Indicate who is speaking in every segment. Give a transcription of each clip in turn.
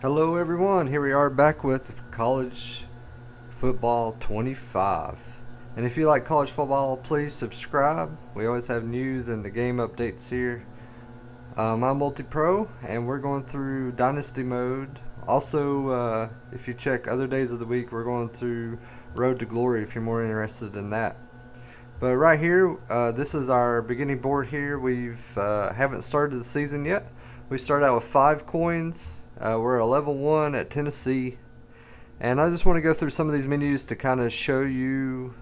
Speaker 1: Hello, everyone. Here we are back with College Football 25. And if you like college football, please subscribe. We always have news and the game updates here. I'm Multi Pro, and we're going through Dynasty mode. Also, if you check other days of the week, we're going through Road to Glory if you're more interested in that. But right here, this is our beginning board here. We've haven't started the season yet. We start out with 5 coins. We're at level 1 at Tennessee. And I just want to go through some of these menus to kind of show you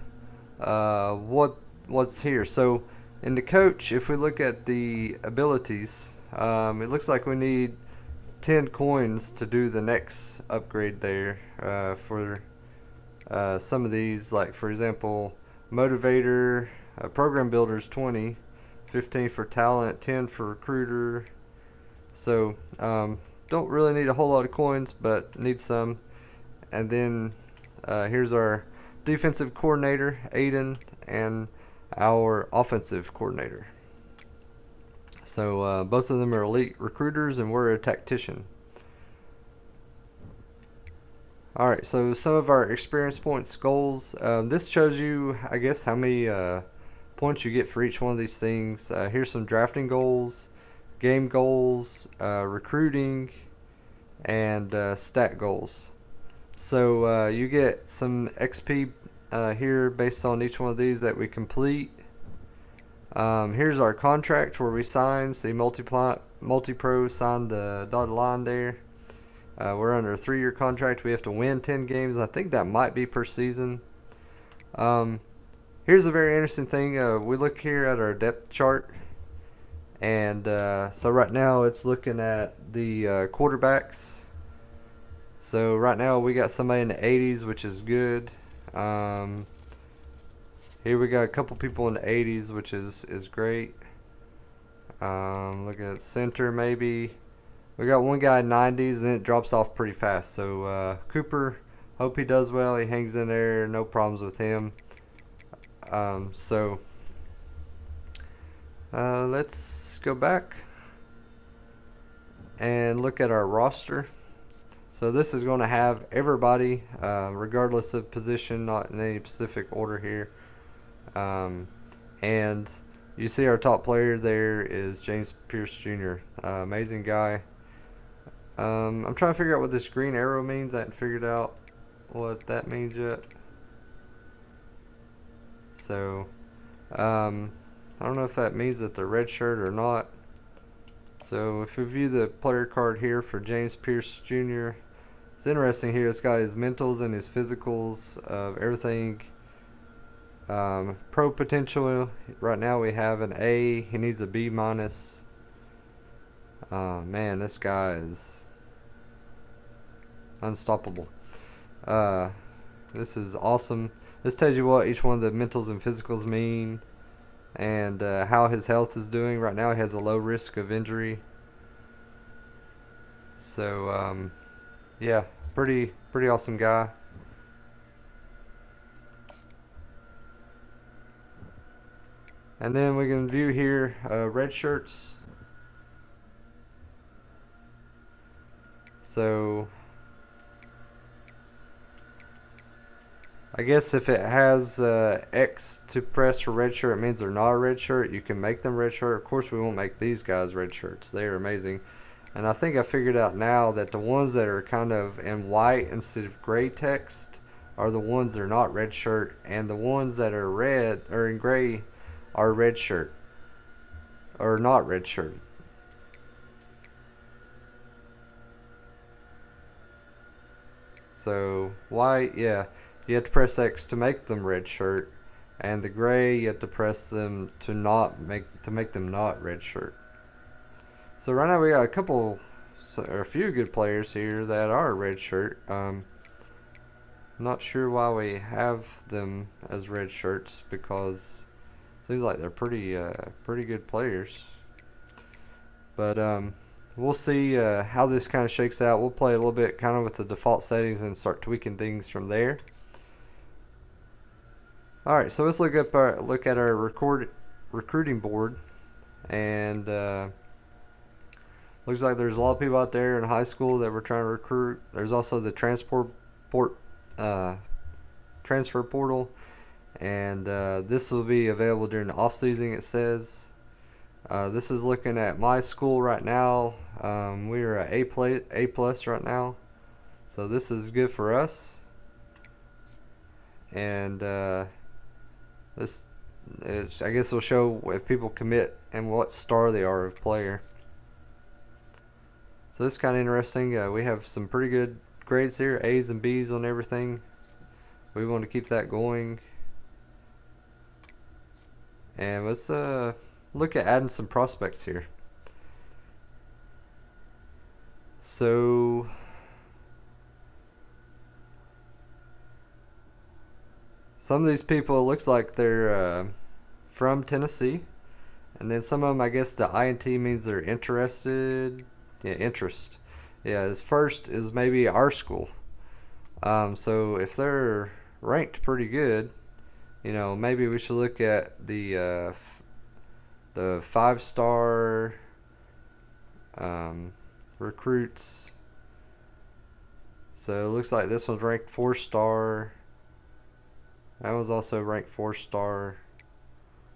Speaker 1: what's here. So in the coach, if we look at the abilities, it looks like we need 10 coins to do the next upgrade there for some of these. Like, for example, Motivator, Program Builders 20, 15 for Talent, 10 for Recruiter. So don't really need a whole lot of coins, but need some. And then here's our defensive coordinator, Aiden, and our offensive coordinator. So both of them are elite recruiters, and we're a tactician. All right, so some of our experience points goals. This shows you, I guess, how many points you get for each one of these things. Here's some drafting goals, game goals, recruiting, and stat goals. So you get some XP here based on each one of these that we complete. Here's our contract where we sign. See, Multi-Pro signed the dotted line there. We're under a 3-year contract. We have to win 10 games. I think that might be per season. Here's a very interesting thing. We look here at our depth chart. And so right now it's looking at the quarterbacks. So right now we got somebody in the 80s, which is good. Here we got a couple people in the 80s, which is great. Look at center maybe. We got one guy in 90s, and then it drops off pretty fast. So Cooper, hope he does well. He hangs in there, no problems with him. So let's go back and look at our roster. So this is going to have everybody, regardless of position, not in any specific order here. And you see our top player there is James Pierce Jr. Amazing guy. I'm trying to figure out what this green arrow means. I haven't figured out what that means yet. So I don't know if that means that they're red shirt or not. So if we view the player card here for James Pierce Jr., it's interesting here. It's got his mentals and his physicals of everything. Pro potential, right now we have an A. He needs a B minus. Man, this guy is unstoppable. This is awesome. This tells you what each one of the mentals and physicals mean, and how his health is doing. Right now he has a low risk of injury. So yeah, pretty awesome guy. And then we can view here red shirts. So I guess if it has X to press for red shirt, it means they're not a red shirt. You can make them red shirt. Of course, we won't make these guys red shirts. They are amazing. And I think I figured out now that the ones that are kind of in white instead of gray text are the ones that are not red shirt, and the ones that are red or in gray are red shirt or not red shirt. So white, yeah, you have to press X to make them red shirt, and the gray you have to press them to make them not red shirt. So right now we got a few good players here that are red shirt. Not sure why we have them as red shirts, because it seems like they're pretty good players. But we'll see how this kind of shakes out. We'll play a little bit kind of with the default settings and start tweaking things from there. All right, so let's look at our recruiting board, and Looks like there's a lot of people out there in high school that we're trying to recruit. There's also the uh, transfer portal, and this will be available during the off season. It says. This is looking at my school right now. We are at A plus right now, so this is good for us. And this is, I guess, will show if people commit and what star they are of player. So this is kind of interesting. We have some pretty good grades here, A's and B's on everything. We want to keep that going. And let's look at adding some prospects here. So some of these people, it looks like they're from Tennessee, and then some of them, I guess the INT means they're interested. Yeah, interest. Yeah, his first is maybe our school. So if they're ranked pretty good, maybe we should look at the 5-star recruits. So it looks like this one's ranked 4-star. That was also ranked 4-star.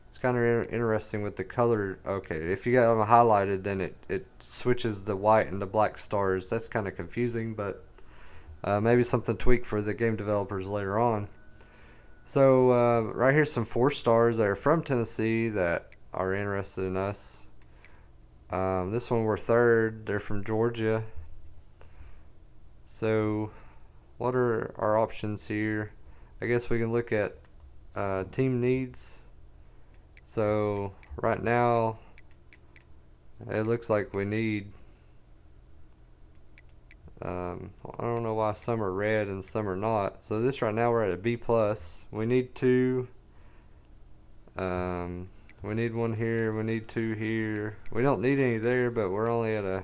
Speaker 1: It's kind of interesting with the color. Okay, if you got them highlighted, then it switches the white and the black stars. That's kind of confusing, but maybe something tweaked for the game developers later on. So right here's some 4-stars that are from Tennessee that are interested in us. This one we're 3rd. They're from Georgia. So what are our options here? I guess we can look at team needs. So right now it looks like we need I don't know why some are red and some are not. So this right now we're at a B plus. We need 2. We need 1 here. We need 2 here. We don't need any there, but we're only at a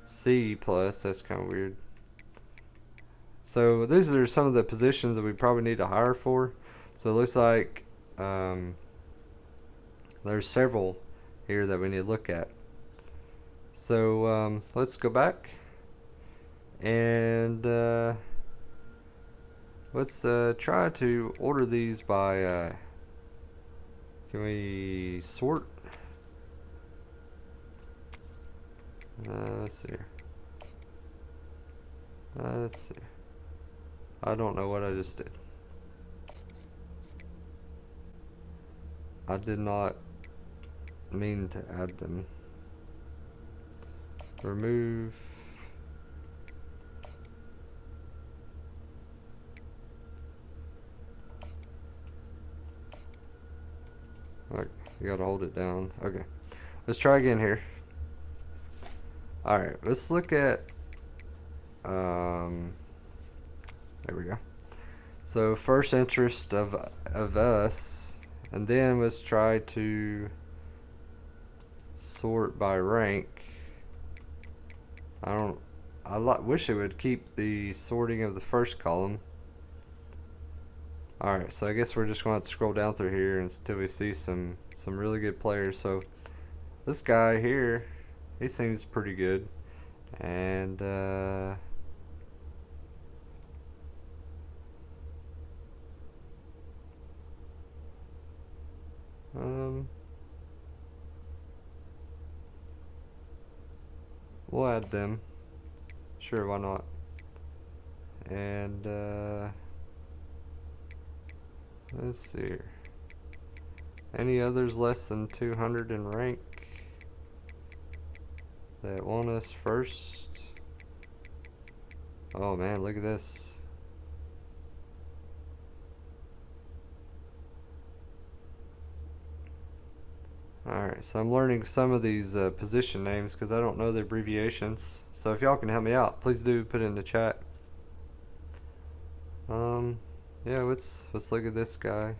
Speaker 1: C plus. That's kind of weird. So these are some of the positions that we probably need to hire for. So it looks like there's several here that we need to look at. So let's go back and let's try to order these by can we sort? Let's see here. Let's see. I don't know what I just did. I did not mean to add them. Remove. Okay, you gotta hold it down. Okay, let's try again here. Alright, let's look at there we go. So first interest of us, and then let's try to sort by rank. I wish it would keep the sorting of the first column. Alright, so I guess we're just going to have to scroll down through here until we see some really good players. So this guy here, he seems pretty good. And we'll add them. Sure, why not? And let's see here. Any others less than 200 in rank that want us first? Oh man, look at this. Alright, so I'm learning some of these position names because I don't know the abbreviations. So if y'all can help me out, please do put it in the chat. Yeah, let's look at this guy.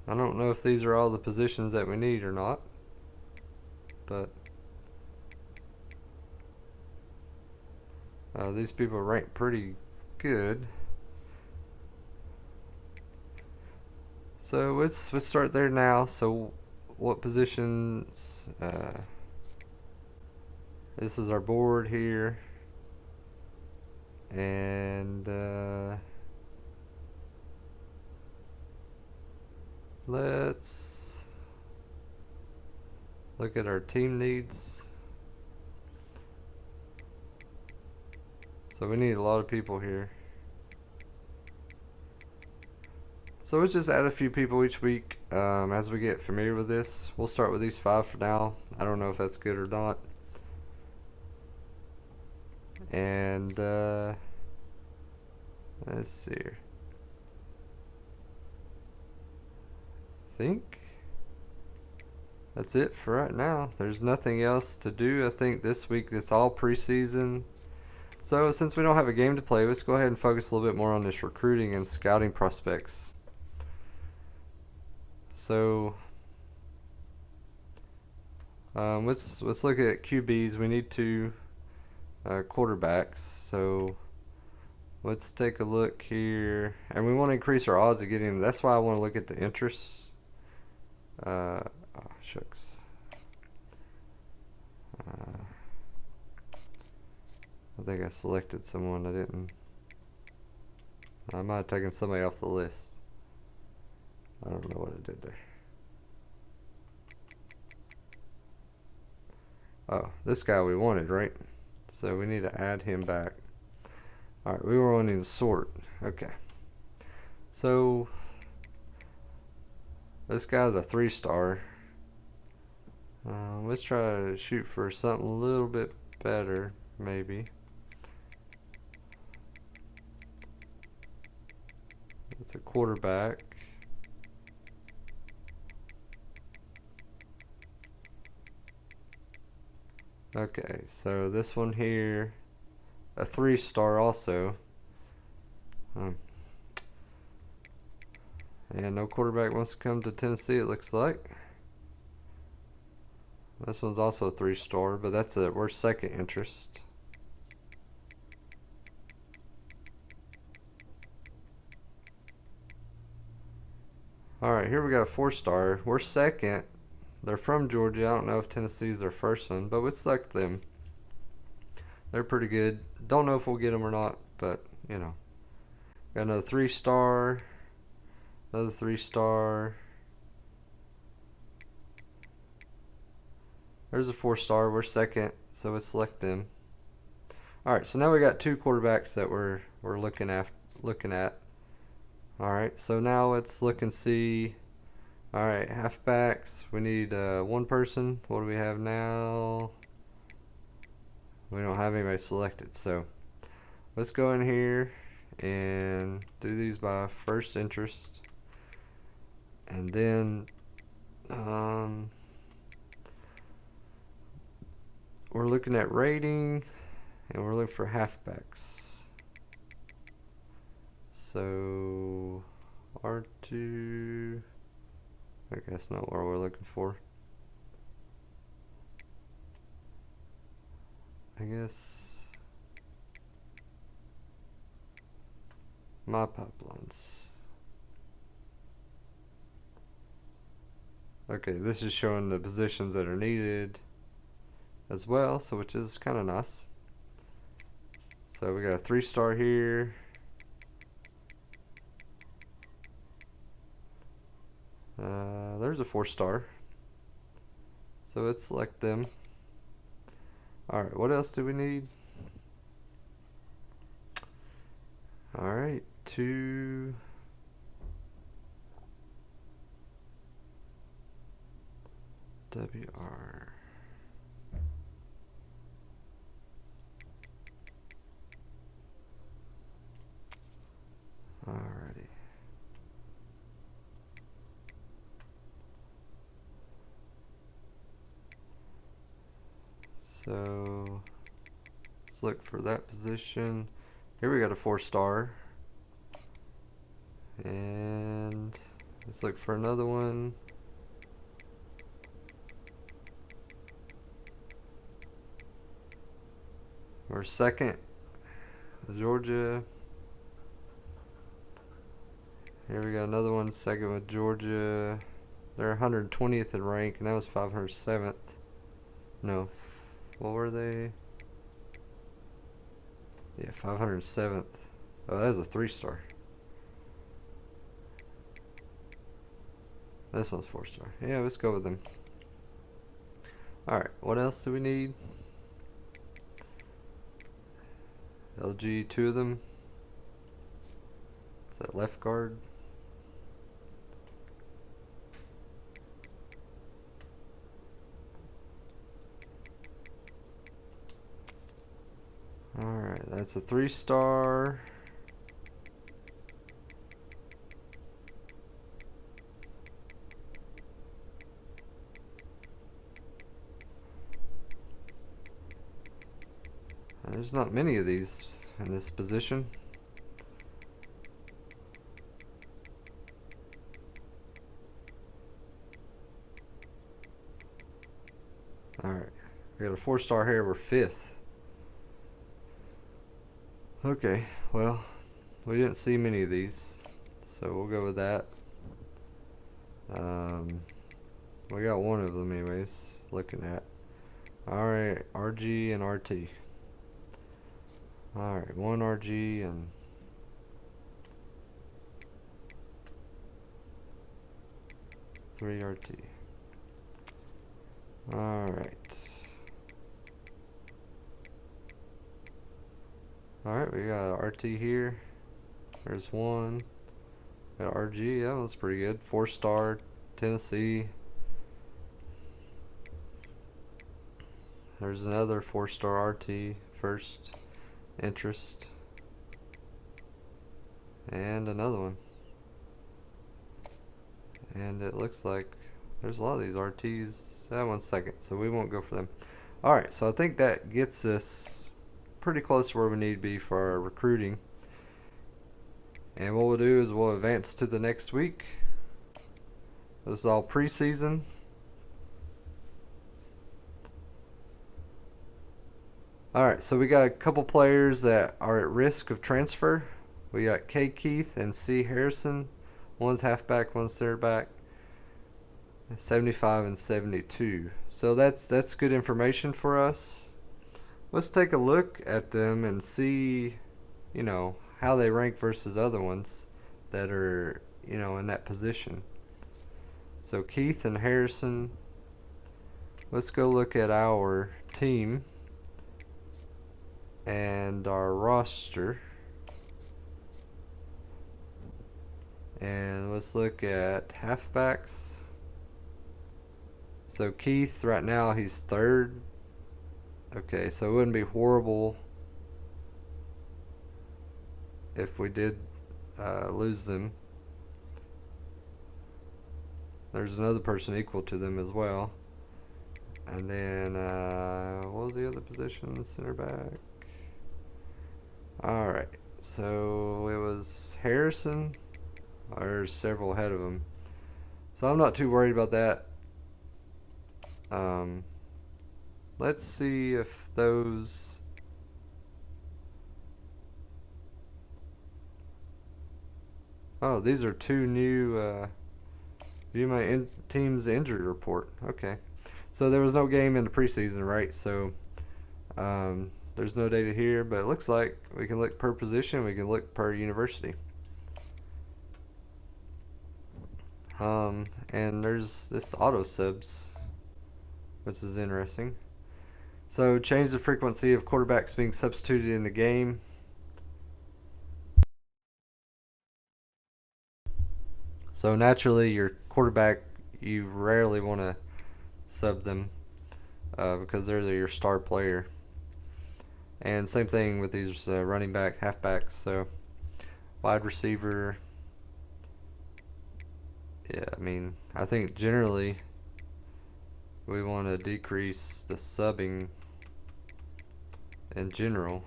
Speaker 1: I don't know if these are all the positions that we need or not, but These people rank pretty good. So let's start there now. So what positions? This is our board here, and let's look at our team needs. So we need a lot of people here. So let's just add a few people each week as we get familiar with this. We'll start with these 5 for now. I don't know if that's good or not. And let's see here. I think that's it for right now. There's nothing else to do. I think this week it's all preseason. So since we don't have a game to play, let's go ahead and focus a little bit more on this recruiting and scouting prospects. So let's look at QBs. We need 2 quarterbacks. So let's take a look here, and we want to increase our odds of getting them. That's why I want to look at the interests. Oh, shucks. I think I selected someone I didn't. I might have taken somebody off the list. I don't know what I did there. Oh, this guy we wanted, right? So we need to add him back. Alright, we were wanting to sort. Okay. So this guy's a 3-star. Let's try to shoot for something a little bit better, maybe. It's a quarterback. Okay, so this one here, a 3-star also. And no quarterback wants to come to Tennessee, it looks like. This one's also a 3-star, but that's we're second interest. Alright, here we got a 4-star. We're second. They're from Georgia. I don't know if Tennessee's their first one, but we'll select them. They're pretty good. Don't know if we'll get them or not, but, you know. Got another 3-star. Another 3-star. There's a 4-star. We're second, so let's select them. Alright, so now we got 2 quarterbacks that we're looking at. Alright, so now let's look and see. Alright, halfbacks. We need 1 person. What do we have now? We don't have anybody selected, so let's go in here and do these by first interest. And then we're looking at rating, and we're looking for halfbacks. So R2, I guess not what we're looking for. I guess my pipelines. Okay, this is showing the positions that are needed as well, so which is kind of nice. So we got a 3-star here. There's a 4-star. So let's select them. Alright, what else do we need? Alright, 2 WR. Alrighty. So let's look for that position. Here we got a 4-star. And let's look for another one. We're second. Georgia. Here we got another one, second with Georgia. They're 120th in rank, and that was 507th. No, what were they? Yeah, 507th. Oh, that was a 3-star. This one's 4-star. Yeah, let's go with them. Alright, what else do we need? LG, 2 of them. Is that left guard? Alright, that's a 3-star. There's not many of these in this position. Alright, we got a 4-star here, we're 5th. Okay, well, we didn't see many of these, so we'll go with that. We got one of them anyways, looking at. Alright, RG and RT. Alright, 1 RG and 3 RT. Alright. Alright, we got RT here. There's one. Got RG, that one's pretty good. 4-star, Tennessee. There's another 4-star RT, first interest. And another one. And it looks like there's a lot of these RTs. That one's second, so we won't go for them. Alright, so I think that gets us pretty close to where we need to be for our recruiting. And what we'll do is we'll advance to the next week. This is all preseason. Alright, so we got a couple players that are at risk of transfer. We got K. Keith and C. Harrison. One's halfback, one's center back. 75 and 72. So that's good information for us. Let's take a look at them and see, you know, how they rank versus other ones that are, you know, in that position. So Keith and Harrison. Let's go look at our team and our roster. And let's look at halfbacks. So Keith, right now, he's 3rd. Okay, so it wouldn't be horrible if we did lose them. There's another person equal to them as well. And then, what was the other position? Center back. Alright, so it was Harrison. There's several ahead of him. So I'm not too worried about that. Let's see if those... Oh, these are 2 new... view my team's injury report. Okay. So there was no game in the preseason, right? So there's no data here, but it looks like we can look per position, we can look per university. And there's this auto subs, which is interesting. So change the frequency of quarterbacks being substituted in the game. So naturally your quarterback, you rarely want to sub them because they're your star player. And same thing with these running back, halfbacks. So wide receiver, yeah, I mean, I think generally we want to decrease the subbing in general.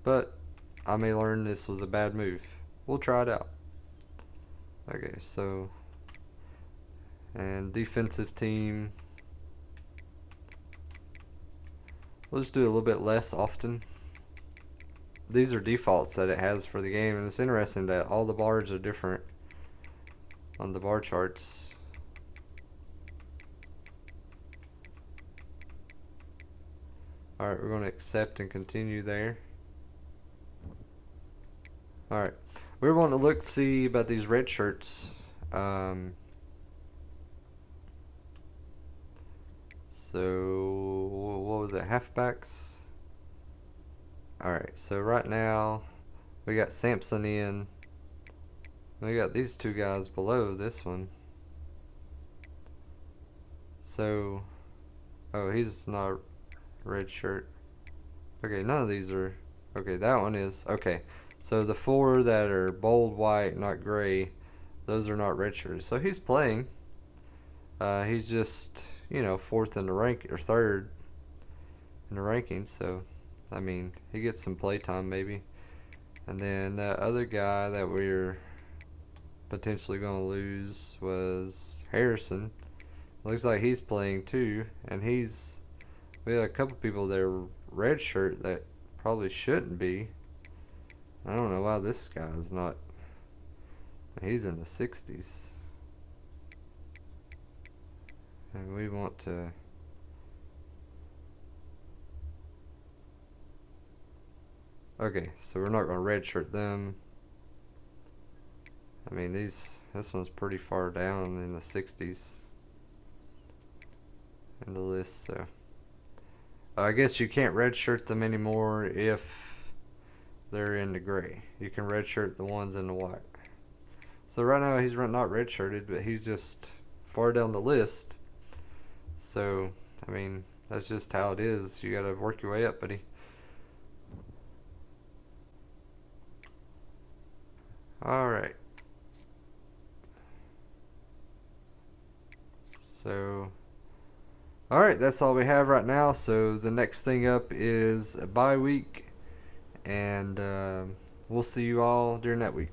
Speaker 1: But I may learn this was a bad move. We'll try it out. Okay, so And defensive team, we'll just do a little bit less often. These are defaults that it has for the game, and it's interesting that all the bars are different on the bar charts. Alright, we're going to accept and continue there. Alright, we're wanting to see about these red shirts. So, what was it, halfbacks? Alright, so right now we got Sampson in. We got these two guys below this one. So, oh, he's not red shirt. Okay, none of these are. Okay, that one is. Okay, so the four that are bold white, not gray, those are not red shirts. So he's playing. He's just, you know, fourth in the rank, or third in the rankings. So, I mean, he gets some play time maybe. And then that other guy that we're potentially going to lose was Harrison. Looks like he's playing too, and we have a couple people that are red shirt that probably shouldn't be. I don't know why this guy's not. He's in the 60s. And we want to. Okay, so we're not going to red shirt them. I mean, this one's pretty far down in the 60s in the list, so. I guess you can't redshirt them anymore if they're in the gray. You can redshirt the ones in the white. So right now he's not redshirted, but he's just far down the list. So, I mean, that's just how it is. You gotta work your way up, buddy. Alright. So, alright, that's all we have right now. So the next thing up is a bye week, and we'll see you all during that week.